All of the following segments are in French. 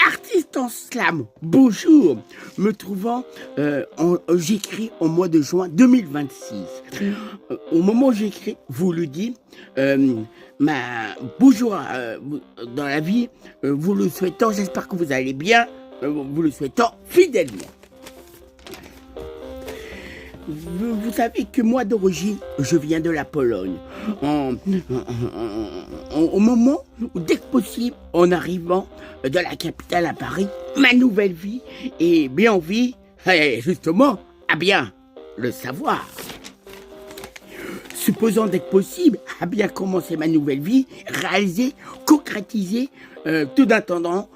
artiste en slam, bonjour, me trouvant, j'écris au mois de juin 2026. Au moment où j'écris, vous le dites, bonjour dans la vie, vous le souhaitant, j'espère que vous allez bien, vous le souhaitant fidèlement. Vous savez que moi d'origine, je viens de la Pologne. Au moment où, dès que possible, en arrivant de la capitale à Paris, ma nouvelle vie est bien en vie, justement, à bien le savoir. Supposant dès que possible, à bien commencer ma nouvelle vie, réaliser, concrétiser, tout en attendant,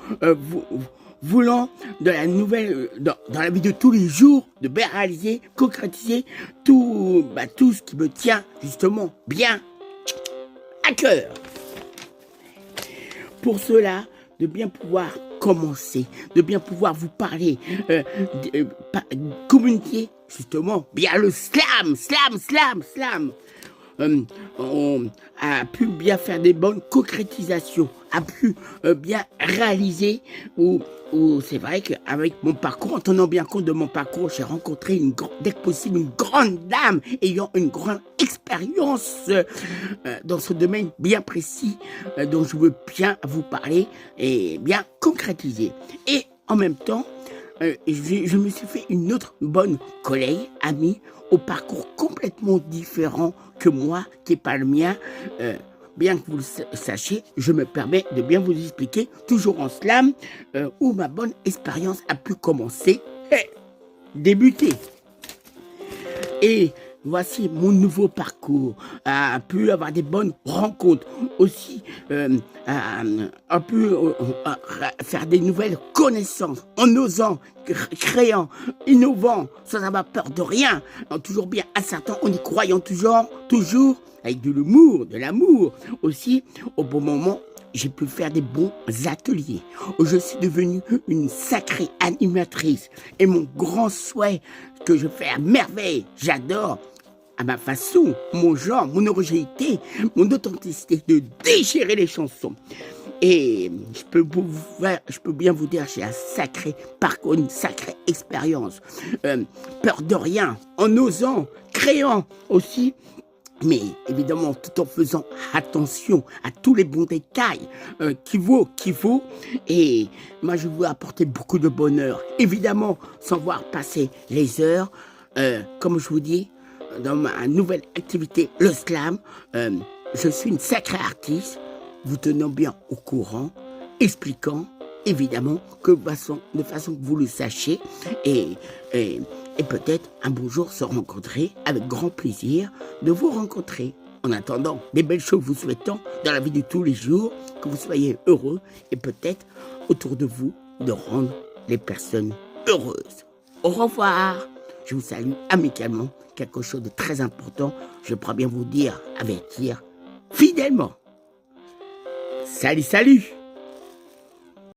voulant de la nouvelle, dans la vie de tous les jours, de bien réaliser, concrétiser tout ce qui me tient justement bien à cœur. Pour cela, de bien pouvoir commencer, de bien pouvoir vous parler, communiquer justement bien le slam. On a pu bien faire des bonnes concrétisations, a pu bien réaliser, ou c'est vrai qu'avec mon parcours, en tenant bien compte de mon parcours, j'ai rencontré dès que possible une grande dame ayant une grande expérience dans ce domaine bien précis dont je veux bien vous parler et bien concrétiser. Et en même temps, je me suis fait une autre bonne collègue, amie, au parcours complètement différent que moi, qui n'est pas le mien. Bien que vous le sachiez, je me permets de bien vous expliquer, toujours en slam, où ma bonne expérience a pu commencer et débuter. Et voici mon nouveau parcours, a pu avoir des bonnes rencontres, aussi a pu faire des nouvelles connaissances, en osant, créant, innovant, sans avoir peur de rien, toujours bien assertant, en y croyant toujours, avec de l'humour, de l'amour, aussi, au bon moment, j'ai pu faire des bons ateliers. Je suis devenue une sacrée animatrice. Et mon grand souhait, que je fais à merveille, j'adore, à ma façon, mon genre, mon originalité, mon authenticité, de déchirer les chansons. Et je peux bien vous dire, j'ai un sacré parcours, une sacrée expérience. Peur de rien, en osant, créant aussi, mais évidemment tout en faisant attention à tous les bons détails qu'il faut. Et moi, je veux apporter beaucoup de bonheur. Évidemment, sans voir passer les heures, comme je vous dis, dans ma nouvelle activité, le slam, je suis une sacrée artiste, vous tenant bien au courant, expliquant, évidemment, de façon que vous le sachiez, et peut-être un beau jour se rencontrer, avec grand plaisir de vous rencontrer. En attendant, des belles choses vous souhaitant dans la vie de tous les jours, que vous soyez heureux et peut-être autour de vous de rendre les personnes heureuses. Au revoir. Je vous salue amicalement, quelque chose de très important, je pourrais bien vous dire, avertir fidèlement. Salut, salut!